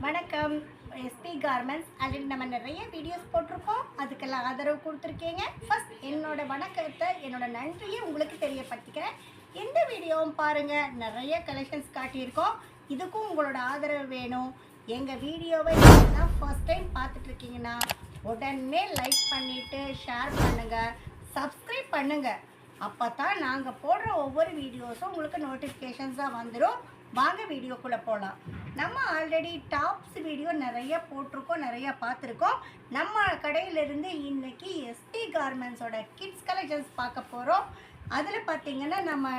வணக்கம். SP garments already நம்ம நிறைய வீடியோஸ் போட்டிருக்கோம். அதுக்கெல்லாம் ஆதரவு கொடுத்துருக்கீங்க. ஃபர்ஸ்ட் என்னோட வணக்கத்தை, என்னோட நன்றியை உங்களுக்கு தெரியப்படுத்திக்கிறேன். எந்த வீடியோவும் பாருங்கள், நிறைய கலெக்ஷன்ஸ் காட்டியிருக்கோம். இதுக்கும் உங்களோட ஆதரவு வேணும். எங்கள் வீடியோவை தான் ஃபர்ஸ்ட் டைம் பார்த்துட்ருக்கீங்கன்னா உடனே லைக் பண்ணிவிட்டு ஷேர் பண்ணுங்கள், சப்ஸ்கிரைப் பண்ணுங்கள். அப்போ தான் நாங்கள் போடுற ஒவ்வொரு வீடியோஸும் உங்களுக்கு நோட்டிஃபிகேஷன்ஸாக வந்துடும். வாங்க வீடியோக்குள்ளே போகலாம். நம்ம ஆல்ரெடி டாப்ஸ் வீடியோ நிறைய போட்டிருக்கோம், நிறையா பார்த்துருக்கோம். நம்ம கடையிலேருந்து இன்றைக்கி எஸ்பி கார்மெண்ட்ஸோட கிட்ஸ் கலெக்ஷன்ஸ் பார்க்க போகிறோம். அதில் பார்த்திங்கன்னா நம்ம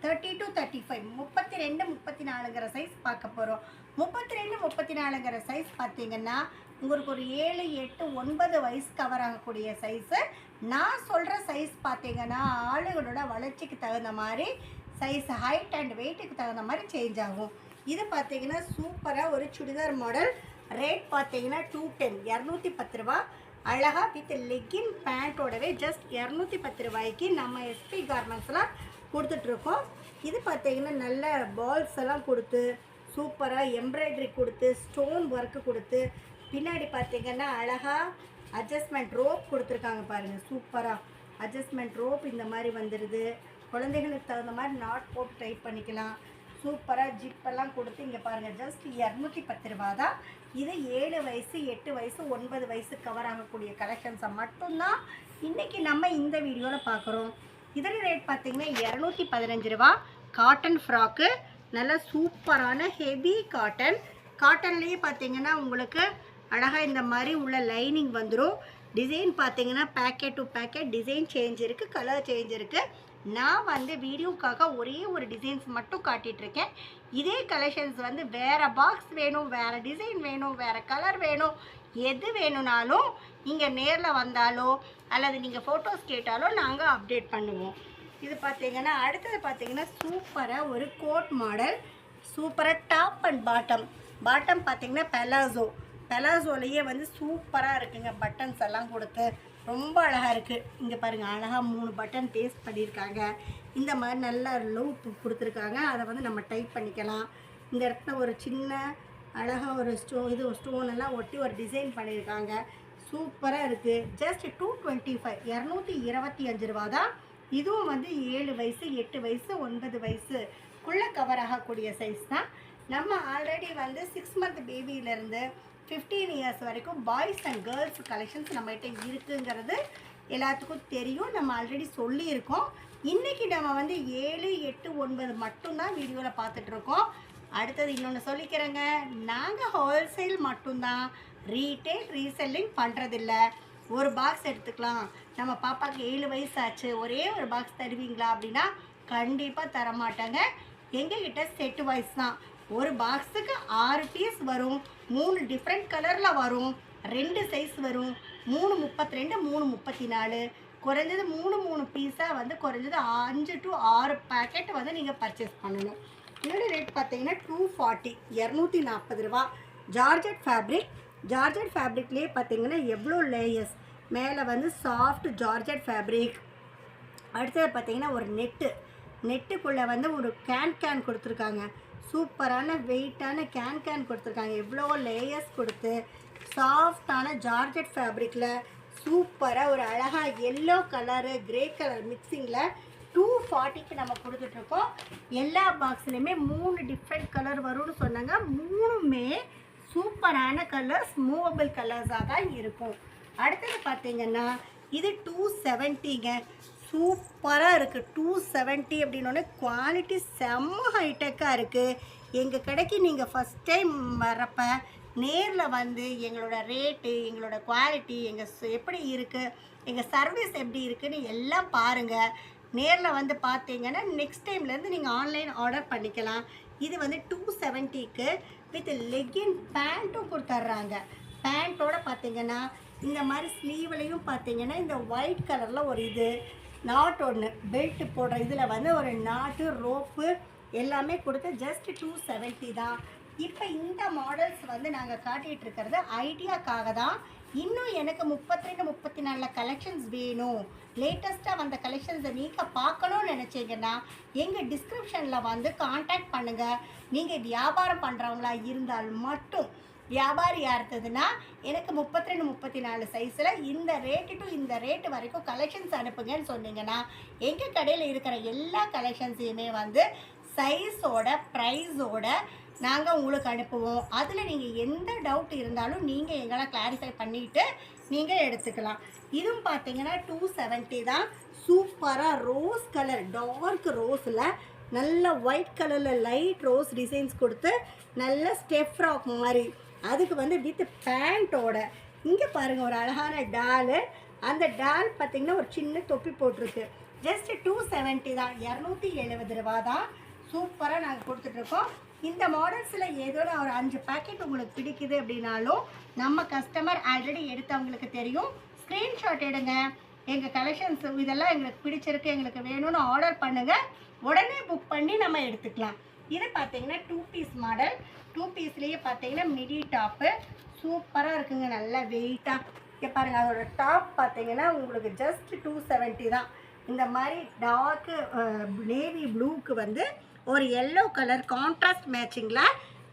30 to 35 32 34ங்கிற சைஸ் பார்க்க போகிறோம். 32 34ங்கிற சைஸ் பார்த்திங்கன்னா உங்களுக்கு ஒரு 7 8 9 வயசு கவர் ஆகக்கூடிய சைஸு. நான் சொல்கிற சைஸ் பார்த்திங்கன்னா ஆளுகளோட வளர்ச்சிக்கு தகுந்த மாதிரி சைஸ், ஹைட் அண்ட் வெயிட்டுக்கு தகுந்த மாதிரி சேஞ்ச் ஆகும். இது பார்த்திங்கன்னா சூப்பராக ஒரு சுடிதார் மாடல். ரேட் பார்த்திங்கன்னா 210 210 ரூபா. அழகாக வித் லெக்கின் பேண்ட்டோடவே ஜஸ்ட் 210 ரூபாய்க்கு நம்ம எஸ்பி கார்மெண்ட்ஸ்லாம் கொடுத்துட்ருக்கோம். இது பார்த்திங்கன்னா நல்ல பால்ஸ் எல்லாம் கொடுத்து சூப்பராக எம்ப்ராய்டரி கொடுத்து ஸ்டோன் ஒர்க்கு கொடுத்து பின்னாடி பார்த்திங்கன்னா அழகாக அட்ஜஸ்ட்மெண்ட் ரோப் கொடுத்துருக்காங்க பாருங்கள். சூப்பராக அட்ஜஸ்ட்மெண்ட் ரோப் இந்த மாதிரி வந்துடுது. குழந்தைகளுக்கு தகுந்த மாதிரி நாட் போட்டு டைப் பண்ணிக்கலாம். சூப்பராக ஜிப்பெல்லாம் கொடுத்து இங்கே பாருங்கள் ஜஸ்ட் 210 ரூபா தான். இது 7 வயசு 8 வயசு 9 வயசு கவர் ஆகக்கூடிய கலெக்ஷன்ஸை மட்டும்தான் இன்றைக்கி நம்ம இந்த வீடியோவில் பார்க்குறோம். இதோட ரேட் பார்த்திங்கன்னா 215 ரூபா. காட்டன் ஃப்ராக்கு, நல்லா சூப்பரான ஹெவி காட்டன். காட்டன்லேயே பார்த்திங்கன்னா உங்களுக்கு அழகாக இந்த மாதிரி உள்ள லைனிங் வந்துடும். டிசைன் பார்த்திங்கன்னா packet to packet design change இருக்குது, கலர் சேஞ்ச் இருக்குது. நான் வந்து வீடியோக்காக ஒரே ஒரு டிசைன்ஸ் மட்டும் காட்டிகிட்ருக்கேன். இதே கலெக்ஷன்ஸ் வந்து வேறு பாக்ஸ் வேணும், வேறு டிசைன் வேணும், வேறு கலர் வேணும், எது வேணும்னாலும் இங்கே நேரில் வந்தாலோ அல்லது நீங்கள் ஃபோட்டோஸ் கேட்டாலோ நாங்கள் அப்டேட் பண்ணுவோம். இது பார்த்திங்கன்னா அடுத்தது பார்த்திங்கன்னா சூப்பராக ஒரு கோட் மாடல். சூப்பராக டாப் அண்ட் பாட்டம் பார்த்திங்கன்னா பெலாசோலையே வந்து சூப்பராக இருக்குங்க. பட்டன்ஸ் எல்லாம் கொடுத்து ரொம்ப அழகாக இருக்குது. இங்கே பாருங்கள் அழகாக 3 பட்டன் பேஸ்ட் பண்ணியிருக்காங்க. இந்த மாதிரி நல்ல லூப் கொடுத்துருக்காங்க. அதை வந்து நம்ம டைப் பண்ணிக்கலாம். இந்த இடத்துல ஒரு சின்ன அழகாக ஒரு ஸ்டோன் எல்லாம் ஒட்டி ஒரு டிசைன் பண்ணியிருக்காங்க. சூப்பராக இருக்குது. ஜஸ்ட் 225 225 ரூபா தான். இதுவும் வந்து 7 வயசு 8 வயசு 9 வயசுக்குள்ளே கவர் ஆகக்கூடிய சைஸ் தான். நம்ம ஆல்ரெடி வந்து 6 மந்த் பேபியிலேருந்து 15 இயர்ஸ் வரைக்கும் பாய்ஸ் அண்ட் கேர்ள்ஸ் கலெக்ஷன்ஸ் நம்மகிட்ட இருக்குங்கிறது எல்லாத்துக்கும் தெரியும். நம்ம ஆல்ரெடி சொல்லியிருக்கோம். இன்றைக்கி நம்ம வந்து 7 8 9 மட்டும்தான் வீடியோவில் பார்த்துட்ருக்கோம். அடுத்தது இன்னொன்று சொல்லிக்கிறேங்க, நாங்கள் ஹோல்சேல் மட்டும்தான், ரீட்டெயில் ரீசெல்லிங் பண்ணுறதில்ல. ஒரு பாக்ஸ் எடுத்துக்கலாம், நம்ம பாப்பாவுக்கு 7 வயசு ஆச்சு, ஒரே ஒரு பாக்ஸ் தருவீங்களா அப்படின்னா கண்டிப்பாக தரமாட்டாங்க. எங்ககிட்ட செட்டு வைஸ் தான். ஒரு பாக்ஸுக்கு 6 பீஸ் வரும், 3 டிஃப்ரெண்ட் கலரில் வரும், 2 சைஸ் வரும், 332 334. குறைஞ்சது 3 பீஸாக வந்து குறைஞ்சது 5 to 6 பேக்கெட் வந்து நீங்கள் பர்ச்சேஸ் பண்ணணும். இதோட ரேட் பார்த்தீங்கன்னா 240 240 ரூபா. ஜார்ஜெட் ஃபேப்ரிக்லேயே பார்த்தீங்கன்னா எவ்வளோ லேயர்ஸ். மேலே வந்து சாஃப்ட் ஜார்ஜெட் ஃபேப்ரிக். அடுத்தது பார்த்தீங்கன்னா ஒரு நெட்டுக்குள்ளே வந்து ஒரு கேன் கொடுத்துருக்காங்க. சூப்பரான வெயிட்டான கேன் கொடுத்துருக்காங்க. எவ்வளோ லேயர்ஸ் கொடுத்து சாஃப்டான ஜார்ஜெட் ஃபேப்ரிக்கில் சூப்பராக ஒரு அழகாக எல்லோ கலரு கிரே கலர் மிக்சிங்கில் 240க்கு நம்ம கொடுத்துட்ருக்கோம். எல்லா பாக்ஸ்லேயுமே 3 டிஃப்ரெண்ட் கலர் வரும்னு சொன்னாங்க. 3மே சூப்பரான கலர்ஸ், மூவபிள் கலர்ஸாக தான் இருக்கும். அடுத்தது பார்த்திங்கன்னா இது 270ங்க. சூப்பராக இருக்குது. 270 அப்படின்னோடனே குவாலிட்டி செம்ம ஹைடெக்காக இருக்குது. எங்கள் கடைக்கு நீங்கள் ஃபஸ்ட் டைம் வரப்போ நேரில் வந்து எங்களோட ரேட்டு, எங்களோட குவாலிட்டி, எப்படி இருக்குது, எங்கள் சர்வீஸ் எப்படி இருக்குதுன்னு எல்லாம் பாருங்கள். நேரில் வந்து பார்த்தீங்கன்னா நெக்ஸ்ட் டைம்லேருந்து நீங்கள் ஆன்லைன் ஆர்டர் பண்ணிக்கலாம். இது வந்து 270க்கு வித் லெக்கின் பேண்ட்டும் கொடுத்துட்றாங்க. பேண்ட்டோடு பார்த்தீங்கன்னா இந்த மாதிரி ஸ்லீவ்லையும் பார்த்தீங்கன்னா இந்த ஒயிட் கலரில் ஒரு நாட் ஒன்று பெல்ட் போடுற இதில் வந்து ஒரு நாட்டு ரோப்பு எல்லாமே கொடுத்து ஜஸ்ட் 270 தான். இப்போ இந்த மாடல்ஸ் வந்து நாங்கள் காட்டிகிட்டு இருக்கிறது ஐடியாக்காக தான். இன்னும் எனக்கு 32 34 கலெக்ஷன்ஸ் வேணும், லேட்டஸ்ட்டாக வந்த கலெக்ஷன்ஸை நீங்கள் பார்க்கணுன்னு நினச்சிங்கன்னா எங்கள் டிஸ்கிரிப்ஷனில் வந்து காண்டாக்ட் பண்ணுங்கள். நீங்கள் வியாபாரம் பண்ணுறவங்களா இருந்தால் மட்டும் வியாபாரியாக இருந்ததுன்னா எனக்கு 32 34 சைஸில் இந்த ரேட்டு டு இந்த ரேட்டு வரைக்கும் கலெக்ஷன்ஸ் அனுப்புங்கன்னு சொன்னீங்கன்னா எங்கள் கடையில் இருக்கிற எல்லா கலெக்ஷன்ஸையுமே வந்து சைஸோட ப்ரைஸோட நாங்கள் உங்களுக்கு அனுப்புவோம். அதில் நீங்கள் எந்த டவுட் இருந்தாலும் நீங்கள் எங்களை கிளாரிஃபை பண்ணிவிட்டு நீங்கள் எடுத்துக்கலாம். இதுவும் பார்த்தீங்கன்னா 270 தான். சூப்பராக ரோஸ் கலர், டார்க் ரோஸில் நல்ல ஒயிட் கலரில் லைட் ரோஸ் டிசைன்ஸ் கொடுத்து நல்ல ஸ்டெப் ஃப்ராக் மாதிரி, அதுக்கு வந்து வித் பேண்ட்டோட. இங்கே பாருங்கள் ஒரு அழகான டாலு. அந்த டால் பார்த்திங்கன்னா ஒரு சின்ன தொப்பி போட்டிருக்கு. ஜஸ்ட் 270 தான், 270 ரூபா தான். சூப்பராக நாங்கள் கொடுத்துட்ருக்கோம். இந்த மாடல்ஸில் ஏதோ ஒரு 5 பேக்கெட் உங்களுக்கு பிடிக்குது அப்படின்னாலும் நம்ம கஸ்டமர் ஆல்ரெடி எடுத்தவங்களுக்கு தெரியும். ஸ்க்ரீன்ஷாட் எடுங்க, எங்கள் கலெக்ஷன்ஸ் இதெல்லாம் எங்களுக்கு பிடிச்சிருக்கு, எங்களுக்கு வேணும்னு ஆர்டர் பண்ணுங்கள், உடனே புக் பண்ணி நம்ம எடுத்துக்கலாம். இது பார்த்தீங்கன்னா 2 பீஸ் மாடல். 2 பீஸ்லேயே பார்த்தீங்கன்னா மிடி டாப்பு சூப்பராக இருக்குங்க, நல்லா வெயிட்டாக. இங்கே பாருங்கள், அதோட டாப் பார்த்தீங்கன்னா உங்களுக்கு ஜஸ்ட் 270 தான். இந்த மாதிரி டார்க்கு நேவி ப்ளூக்கு வந்து ஒரு எல்லோ கலர் கான்ட்ராஸ்ட் மேட்சிங்கில்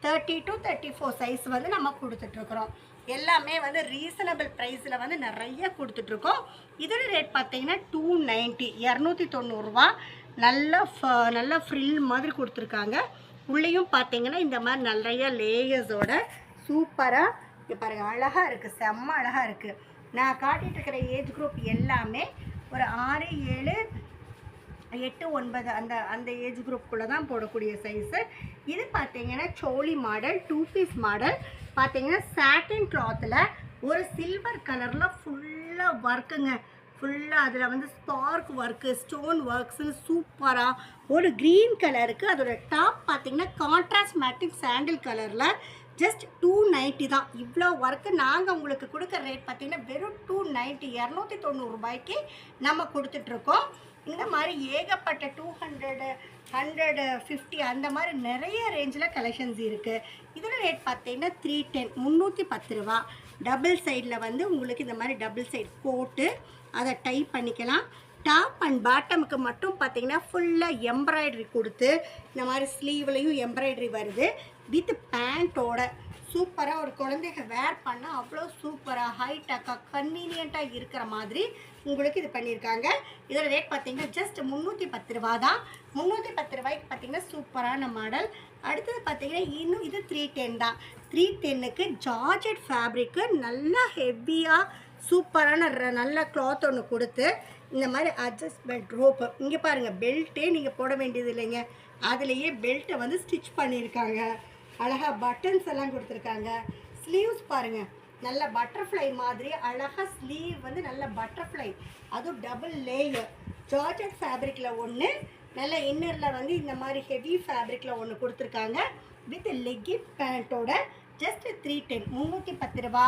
30 to 34 சைஸ் வந்து நம்ம கொடுத்துட்ருக்குறோம். எல்லாமே வந்து ரீசனபிள் ப்ரைஸில் வந்து நிறைய கொடுத்துட்ருக்கோம். இதோட ரேட் பார்த்தீங்கன்னா 290, 290 ரூபா. நல்ல ஃப்ரில் மாதிரி கொடுத்துருக்காங்க. உள்ளேயும் பார்த்தீங்கன்னா இந்த மாதிரி நிறைய லேயர்ஸோட சூப்பராக இங்கே பாருங்கள், அழகாக இருக்குது, செம்ம அழகாக இருக்குது. நான் காட்டிகிட்டு இருக்கிற ஏஜ் குரூப் எல்லாமே ஒரு 6, 7, 8, 9 அந்த ஏஜ் குரூப்புக்குள்ளே தான் போடக்கூடிய சைஸு. இது பார்த்தீங்கன்னா சோலி மாடல், 2 பீஸ் மாடல். பார்த்தீங்கன்னா சாட்டின் கிளாத்தில் ஒரு சில்வர் கலரில் ஃபுல்லாக ஒர்க்குங்க, ஃபுல்லாக அதில் வந்து ஸ்பார்க் ஒர்க்கு, ஸ்டோன் ஒர்க்ஸுன்னு சூப்பராக. ஒரு க்ரீன் கலருக்கு அதோட டாப் பார்த்தீங்கன்னா கான்ட்ராஸ்ட் மேட்டிக் சாண்டில் கலரில் ஜஸ்ட் 290 தான். இவ்வளோ ஒர்க்கு நாங்கள் உங்களுக்கு கொடுக்குற ரேட் பார்த்திங்கன்னா வெறும் 290, 290 ரூபாய்க்கு நம்ம கொடுத்துட்ருக்கோம். இந்த மாதிரி ஏகப்பட்ட 200, 150 அந்த மாதிரி நிறைய ரேஞ்சில் கலெக்ஷன்ஸ் இருக்குது. இதில் ரேட் பார்த்தீங்கன்னா 310, 310 ரூபா. டபுள் சைடில் வந்து உங்களுக்கு இந்த மாதிரி டபுள் சைடு போட்டு அதை டைப் பண்ணிக்கலாம். டாப் அண்ட் பாட்டமுக்கு மட்டும் பார்த்தீங்கன்னா ஃபுல்லாக எம்ப்ராய்டரி கொடுத்து இந்த மாதிரி ஸ்லீவ்லையும் எம்ப்ராய்டரி வருது வித் பேண்ட்டோட. சூப்பராக ஒரு குழந்தைங்க வேர் பண்ணால் அவ்வளோ சூப்பராக ஹைட்டாக கன்வீனியண்ட்டாக இருக்கிற மாதிரி உங்களுக்கு இது பண்ணியிருக்காங்க. இதோட ரேட் பார்த்தீங்கன்னா ஜஸ்ட் 310 ரூபா தான். 310 ரூபாய்க்கு பார்த்தீங்கன்னா சூப்பரான மாடல். அடுத்தது பார்த்தீங்கன்னா இன்னும் இது 310 தான். 310க்கு ஜார்ஜெட் ஃபேப்ரிக்கு நல்லா ஹெவியாக சூப்பரான நல்ல கிளாத் ஒன்று கொடுத்து இந்த மாதிரி அட்ஜஸ்ட்மெண்ட் ரோப்பு. இங்கே பாருங்கள், பெல்ட்டே நீங்கள் போட வேண்டியது இல்லைங்க, அதுலேயே பெல்ட்டை வந்து ஸ்டிச் பண்ணியிருக்காங்க. அழகாக பட்டன்ஸ் எல்லாம் கொடுத்துருக்காங்க. ஸ்லீவ்ஸ் பாருங்கள், நல்ல பட்டர்ஃப்ளை மாதிரி அழகாக ஸ்லீவ் வந்து நல்ல பட்டர்ஃப்ளை, அதுவும் டபுள் லேயர். ஜார்ஜெட் ஃபேப்ரிக்கில் ஒன்று, நல்ல இன்னரில் வந்து இந்த மாதிரி ஹெவி ஃபேப்ரிக்கில் ஒன்று கொடுத்துருக்காங்க வித் லெக்கின் பேண்ட்டோட. ஜஸ்ட் 310, 310 ரூபா.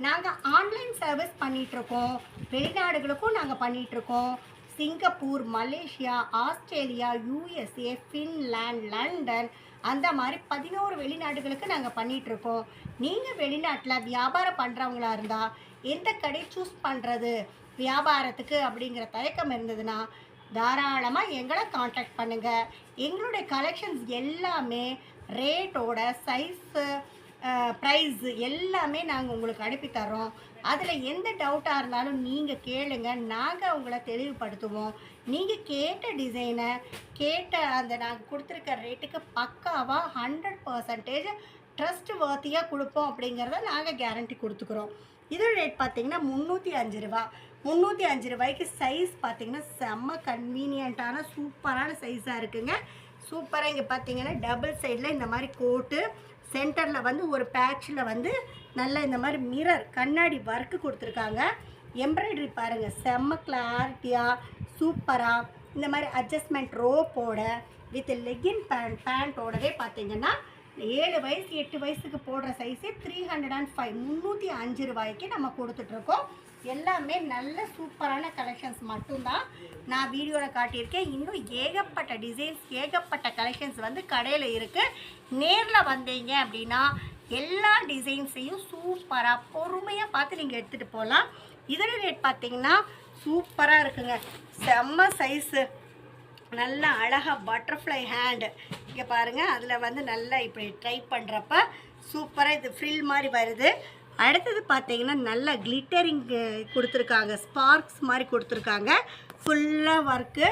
நாங்கள் ஆன்லைன் சர்வீஸ் பண்ணிகிட்ருக்கோம், வெளிநாடுகளுக்கும் நாங்கள் பண்ணிகிட்ருக்கோம். Singapore, Malaysia, Australia, USA, Finland, London அந்த மாதிரி 11 வெளிநாடுகளுக்கு நாங்கள் பண்ணிகிட்ருக்கோம். நீங்கள் வெளிநாட்டில் வியாபாரம் பண்ணுறவங்களா இருந்தால் எந்த கடை சூஸ் பண்ணுறது வியாபாரத்துக்கு அப்படிங்கிற தயக்கம் இருந்ததுன்னா தாராளமாக எங்களை காண்டாக்ட் பண்ணுங்கள். எங்களுடைய கலெக்ஷன்ஸ் எல்லாமே ரேட்டோட, சைஸு, ப்ரைஸு எல்லாமே நாங்கள் உங்களுக்கு அனுப்பி தரோம். அதில் எந்த டவுட்டாக இருந்தாலும் நீங்கள் கேளுங்க, நாங்கள் உங்களை தெளிவுபடுத்துவோம். நீங்கள் கேட்ட டிசைனை கேட்ட அந்த நாங்கள் கொடுத்துருக்க ரேட்டுக்கு பக்காவாக 100% ட்ரஸ்ட் வர்த்தியாக கொடுப்போம் அப்படிங்கிறத நாங்கள் கேரண்டி கொடுத்துக்குறோம். இதோட ரேட் பார்த்திங்கன்னா 305 ரூபா. 305 ரூபாய்க்கு சைஸ் பார்த்திங்கன்னா செம்ம கன்வீனியண்ட்டான சூப்பரான சைஸாக இருக்குங்க. சூப்பராக இங்கே பார்த்தீங்கன்னா டபுள் சைடில் இந்த மாதிரி கோட்டு, சென்டரில் வந்து ஒரு பேட்சில் வந்து நல்ல இந்த மாதிரி மிரர் கண்ணாடி ஒர்க்கு கொடுத்துருக்காங்க. எம்ப்ராய்டரி பாருங்கள், செம்ம கிளாரிட்டியாக சூப்பராக இந்த மாதிரி அட்ஜஸ்ட்மெண்ட் ரோப்போட வித் லெக்கின் பேண்ட்டோடவே பார்த்தீங்கன்னா 7 வயசு 8 வயசுக்கு போடுற சைஸே 305, 305 ரூபாய்க்கு நம்ம கொடுத்துட்ருக்கோம். எல்லாமே நல்ல சூப்பரான கலெக்ஷன்ஸ் மட்டும்தான் நான் வீடியோவில் காட்டியிருக்கேன். இன்னும் ஏகப்பட்ட டிசைன்ஸ், ஏகப்பட்ட கலெக்ஷன்ஸ் வந்து கடையில் இருக்குது. நேரில் வந்தீங்க அப்படின்னா எல்லா டிசைன்ஸையும் சூப்பராக பொறுமையாக பார்த்து நீங்கள் எடுத்துகிட்டு போகலாம். இதோட ரேட் பார்த்தீங்கன்னா சூப்பராக இருக்குங்க, செம்ம சைஸு, நல்லா அழகாக பட்டர்ஃப்ளை ஹேண்டு. இங்கே பாருங்கள், அதில் வந்து நல்லா இப்படி ட்ரை பண்ணுறப்ப சூப்பராக இது ஃப்ரில் மாதிரி வருது. அடுத்தது பார்த்தீங்கன்னா நல்லா கிளிட்டரிங் கொடுத்துருக்காங்க, ஸ்பார்க்ஸ் மாதிரி கொடுத்துருக்காங்க, ஃபுல்லாக ஒர்க்கு.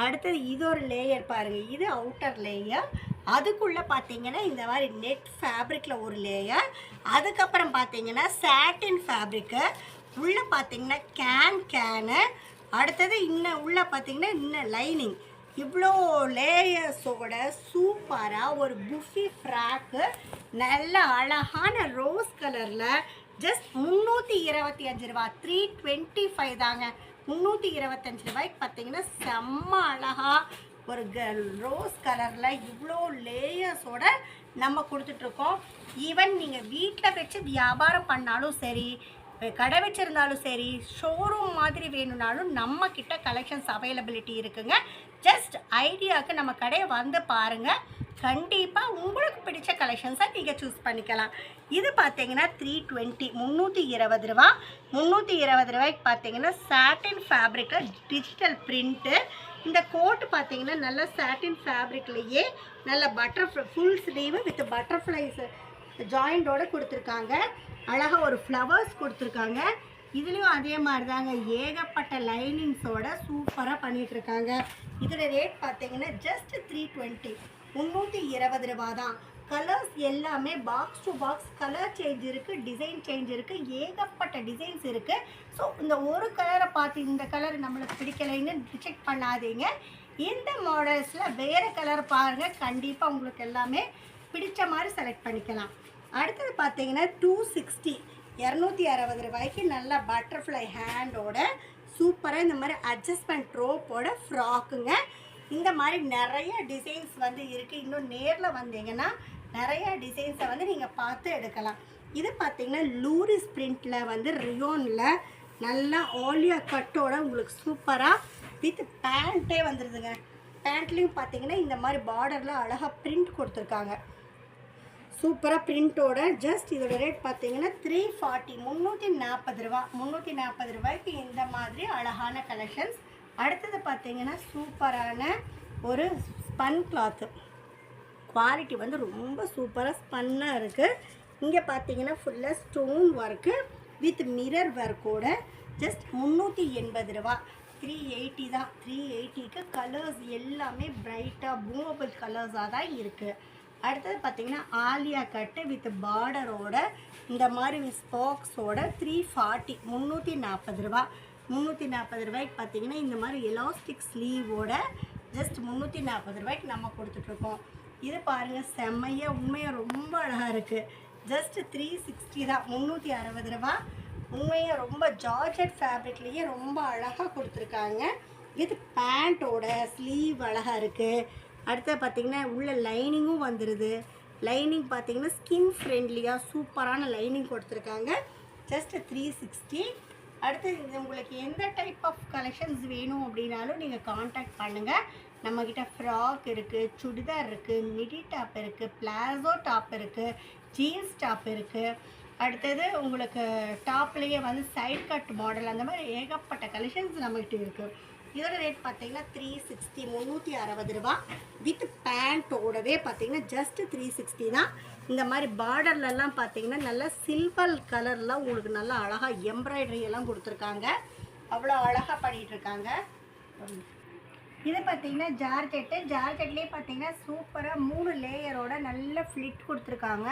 அடுத்தது இது ஒரு லேயர் பாருங்கள், இது அவுட்டர் லேயர். அதுக்குள்ளே பார்த்தீங்கன்னா இந்த மாதிரி நெட் ஃபேப்ரிக்கில் ஒரு லேயர். அதுக்கப்புறம் பார்த்தீங்கன்னா சாட்டின் ஃபேப்ரிக்கு. உள்ளே பார்த்தீங்கன்னா கேனு. அடுத்தது இன்னும் உள்ளே பார்த்தீங்கன்னா இன்னும் லைனிங். இவ்வளோ லேயர்ஸோட சூப்பராக ஒரு புஃபி ஃப்ராக்கு, நல்ல அழகான ரோஸ் கலரில் ஜஸ்ட் 325 ரூபா, 325 தாங்க. 325 ரூபாய்க்கு பார்த்தீங்கன்னா செம்ம அழகாக ஒரு ரோஸ் கலரில் இவ்வளோ லேயர்ஸோட நம்ம கொடுத்துட்ருக்கோம். ஈவன் நீங்கள் வீட்டில் வச்சு வியாபாரம் பண்ணாலும் சரி, கடை வச்சுருந்தாலும் சரி, ஷோரூம் மாதிரி வேணும்னாலும் நம்ம கிட்ட கலெக்ஷன்ஸ் அவைலபிலிட்டி இருக்குங்க. ஜஸ்ட் ஐடியாவுக்கு நம்ம கடையை வந்து பாருங்கள், கண்டிப்பாக உங்களுக்கு பிடிச்ச கலெக்ஷன்ஸை நீங்கள் சூஸ் பண்ணிக்கலாம். இது பார்த்தீங்கன்னா 320, 320 ரூபா. 320 ரூபாய்க்கு பார்த்தீங்கன்னா சாட்டின் ஃபேப்ரிக்கில் டிஜிட்டல் பிரிண்ட்டு. இந்த கோட்டு பார்த்தீங்கன்னா நல்ல சாட்டின் ஃபேப்ரிக்லேயே நல்ல butterfly full sleeve with butterflies ஜாயிண்டோடு கொடுத்துருக்காங்க. அழகாக ஒரு ஃப்ளவர்ஸ் கொடுத்துருக்காங்க. இதுலேயும் அதே மாதிரி தாங்க ஏகப்பட்ட லைனிங்ஸோட சூப்பராக பண்ணிகிட்ருக்காங்க. இதோட ரேட் பார்த்தீங்கன்னா ஜஸ்ட் 320, 320 ரூபா தான். கலர்ஸ் எல்லாமே box to box colour change இருக்குது, டிசைன் சேஞ்ச் இருக்குது, ஏகப்பட்ட டிசைன்ஸ் இருக்குது. ஸோ இந்த ஒரு கலரை பார்த்து இந்த கலர் நம்மளுக்கு பிடிக்கலைன்னு ரிஜெக்ட் பண்ணாதீங்க. இந்த மாடல்ஸில் வேறு கலர் பாருங்கள், கண்டிப்பாக உங்களுக்கு எல்லாமே பிடிச்ச மாதிரி செலக்ட் பண்ணிக்கலாம். அடுத்தது பார்த்தீங்கன்னா 260, 260 ரூபாய்க்கு நல்லா பட்டர்ஃப்ளை ஹேண்டோட சூப்பராக இந்த மாதிரி அட்ஜஸ்ட்மெண்ட் ரோப்போட ஃப்ராக்குங்க. இந்த மாதிரி நிறைய டிசைன்ஸ் வந்து இருக்குது. இன்னும் நேரில் வந்தீங்கன்னா நிறைய டிசைன்ஸை வந்து நீங்கள் பார்த்து எடுக்கலாம். இது பார்த்தீங்கன்னா லூரிஸ் பிரிண்டில் வந்து ரியோனில் நல்லா ஆலியா கட்டோட உங்களுக்கு சூப்பராக வித் பேண்ட்டே வந்துடுதுங்க. பேண்ட்லேயும் பார்த்தீங்கன்னா இந்த மாதிரி பார்டரில் அழகாக பிரிண்ட் கொடுத்துருக்காங்க, சூப்பராக பிரிண்ட்டோட. ஜஸ்ட் இதோட ரேட் பார்த்தீங்கன்னா 340, 340 ரூபா. 340 ரூபாய்க்கு இந்த மாதிரி அழகான கலெக்ஷன்ஸ். அடுத்தது பார்த்தீங்கன்னா சூப்பரான ஒரு ஸ்பன் கிளாத்து, குவாலிட்டி வந்து ரொம்ப சூப்பராக ஸ்பன்னாக இருக்குது. இங்கே பார்த்தீங்கன்னா ஃபுல்லாக ஸ்டோன் ஒர்க்கு வித் மிரர் ஒர்க்கோட ஜஸ்ட் 380 ரூபா. 380 தான். 380க்கு கலர்ஸ் எல்லாமே பிரைட்டாக மூவபிள் கலர்ஸாக தான் இருக்குது. அடுத்தது பார்த்தீங்கன்னா ஆலியா கட்டு வித் பார்டரோட இந்த மாதிரி ஸ்பாக்ஸோட 340, 340 ரூபா. 340 ரூபாய்க்கு பார்த்தீங்கன்னா இந்த மாதிரி எலாஸ்டிக் ஸ்லீவோட ஜஸ்ட் 340 ரூபாய்க்கு நம்ம கொடுத்துட்ருக்கோம். இது பாருங்கள் செம்மையாக உண்மையாக ரொம்ப அழகாக இருக்குது. ஜஸ்ட் 360 தான், 360 ரூபா. உண்மையாக ரொம்ப ஜார்ஜெட் ஃபேப்ரிக்லேயே ரொம்ப அழகாக கொடுத்துருக்காங்க. வித் பேண்ட்டோட ஸ்லீவ் அழகாக இருக்குது. அடுத்து பார்த்திங்கன்னா உள்ள லைனிங்கும் வந்துடுது. லைனிங் பார்த்திங்கன்னா ஸ்கின் ஃப்ரெண்ட்லியாக சூப்பரான லைனிங் கொடுத்துருக்காங்க. ஜஸ்ட் 360. அடுத்து உங்களுக்கு எந்த டைப் ஆஃப் கலெக்ஷன்ஸ் வேணும் அப்படின்னாலும் நீங்கள் காண்டாக்ட் பண்ணுங்கள். நம்மக்கிட்ட ஃப்ராக் இருக்குது, சுடிதார் இருக்குது, மிடி டாப் இருக்குது, பிளாசோ டாப் இருக்குது, ஜீன்ஸ் டாப் இருக்குது. அடுத்தது உங்களுக்கு டாப்லேயே வந்து சைட் கட் மாடல், அந்த மாதிரி ஏகப்பட்ட கலெக்ஷன்ஸ் நம்மகிட்ட இருக்குது. இதோட ரேட் பார்த்தீங்கன்னா 360, 360 ரூபா. வித் பேண்ட்டோடவே பார்த்தீங்கன்னா ஜஸ்ட் 360 தான். இந்த மாதிரி பார்டர்லலாம் பார்த்தீங்கன்னா நல்லா சில்வர் கலரில் உங்களுக்கு நல்லா அழகாக எம்ப்ராய்டரி எல்லாம் கொடுத்துருக்காங்க. அவ்வளோ அழகாக பண்ணிகிட்ருக்காங்க. இது பார்த்தீங்கன்னா ஜார்ஜெட்லேயே பார்த்தீங்கன்னா சூப்பராக 3 லேயரோட நல்ல ஃப்ளிட் கொடுத்துருக்காங்க.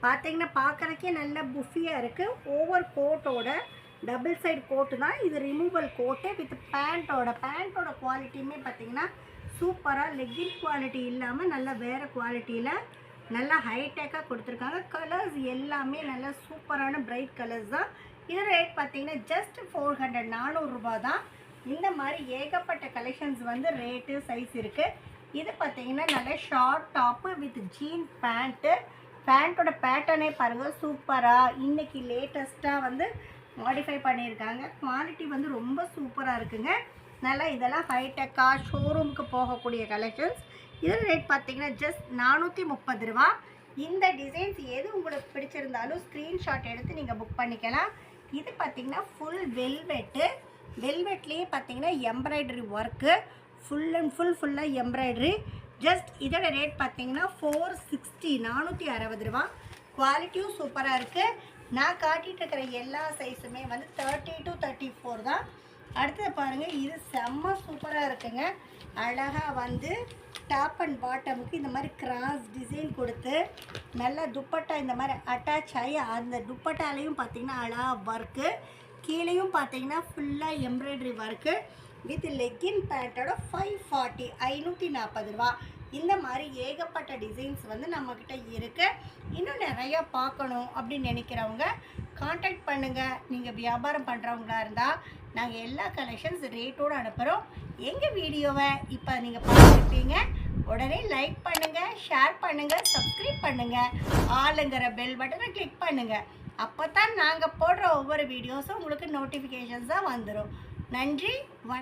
பார்த்தீங்கன்னா பார்க்குறக்கே நல்ல புஃபியாக இருக்குது. ஓவர் கோட்டோட டபுள் சைடு கோட்டு தான் இது, ரிமூவல் கோட்டு வித் பேண்ட்டோட குவாலிட்டியுமே பார்த்தீங்கன்னா சூப்பராக லெக்கின் குவாலிட்டி இல்லாமல் நல்ல வேறு குவாலிட்டியில் நல்லா ஹைடெக்காக கொடுத்துருக்காங்க. கலர்ஸ் எல்லாமே நல்லா சூப்பரான பிரைட் கலர்ஸ் தான். இதோட ரேட் பார்த்தீங்கன்னா ஜஸ்ட் 400, 400 ரூபா தான். இந்த மாதிரி ஏகப்பட்ட கலெக்ஷன்ஸ் வந்து ரேட்டு சைஸ் இருக்குது. இது பார்த்தீங்கன்னா நல்ல ஷார்ட் டாப்பு வித் ஜீன் பேண்ட்டோட பேட்டர்னே பாருங்கள் சூப்பராக இன்றைக்கி லேட்டஸ்ட்டாக வந்து மாடிஃபை பண்ணியிருக்காங்க. குவாலிட்டி வந்து ரொம்ப சூப்பராக இருக்குங்க. நல்லா இதெல்லாம் ஹைடெக்காக ஷோரூமுக்கு போகக்கூடிய கலெக்ஷன்ஸ். இதோட ரேட் பார்த்தீங்கன்னா ஜஸ்ட் 430 ரூபா. இந்த டிசைன்ஸ் எது உங்களுக்கு பிடிச்சிருந்தாலும் ஸ்க்ரீன்ஷாட் எடுத்து நீங்கள் புக் பண்ணிக்கலாம். இது பார்த்தீங்கன்னா ஃபுல் வெல்வெட்லேயே பார்த்தீங்கன்னா எம்ப்ராய்டரி ஒர்க்கு ஃபுல் அண்ட் ஃபுல்லாக எம்ப்ராய்டரி. ஜஸ்ட் இதோட ரேட் பார்த்தீங்கன்னா 460, 460 ரூபா. குவாலிட்டியும் சூப்பராக இருக்குது. நான் காட்டிகிட்டு இருக்கிற எல்லா சைஸுமே வந்து 30 to 34 தான். அடுத்தது பாருங்கள், இது செம்ம சூப்பராக இருக்குங்க. அழகாக வந்து டாப் அண்ட் பாட்டமுக்கு இந்த மாதிரி கிராஸ் டிசைன் கொடுத்து நல்லா துப்பட்டா இந்த மாதிரி அட்டாச் ஆகி அந்த துப்பட்டாலையும் பார்த்திங்கன்னா அழகாக ஒர்க்கு, கீழேயும் பார்த்திங்கன்னா ஃபுல்லாக எம்ப்ராய்டரி ஒர்க்கு வித் லெக்கின் பேண்ட்டோட 540 540 ரூபா. இந்த மாதிரி ஏகப்பட்ட டிசைன்ஸ் வந்து நம்மக்கிட்ட இருக்குது. இன்னும் நிறையா பார்க்கணும் அப்படின்னு நினைக்கிறவங்க காண்டாக்ட் பண்ணுங்கள். நீங்கள் வியாபாரம் பண்ணுறவங்களா இருந்தால் நாங்கள் எல்லா கலெக்ஷன்ஸ் ரேட்டோடு அனுப்புகிறோம். எங்கள் வீடியோவை இப்போ நீங்கள் பார்த்துருப்பீங்க. உடனே லைக் பண்ணுங்கள், ஷேர் பண்ணுங்கள், சப்ஸ்கிரைப் பண்ணுங்கள், ஆளுங்கிற பெல் பட்டனை கிளிக் பண்ணுங்கள். அப்போ தான் நாங்கள் போடுற ஒவ்வொரு வீடியோஸும் உங்களுக்கு நோட்டிஃபிகேஷன்ஸாக வந்துடும். நன்றி.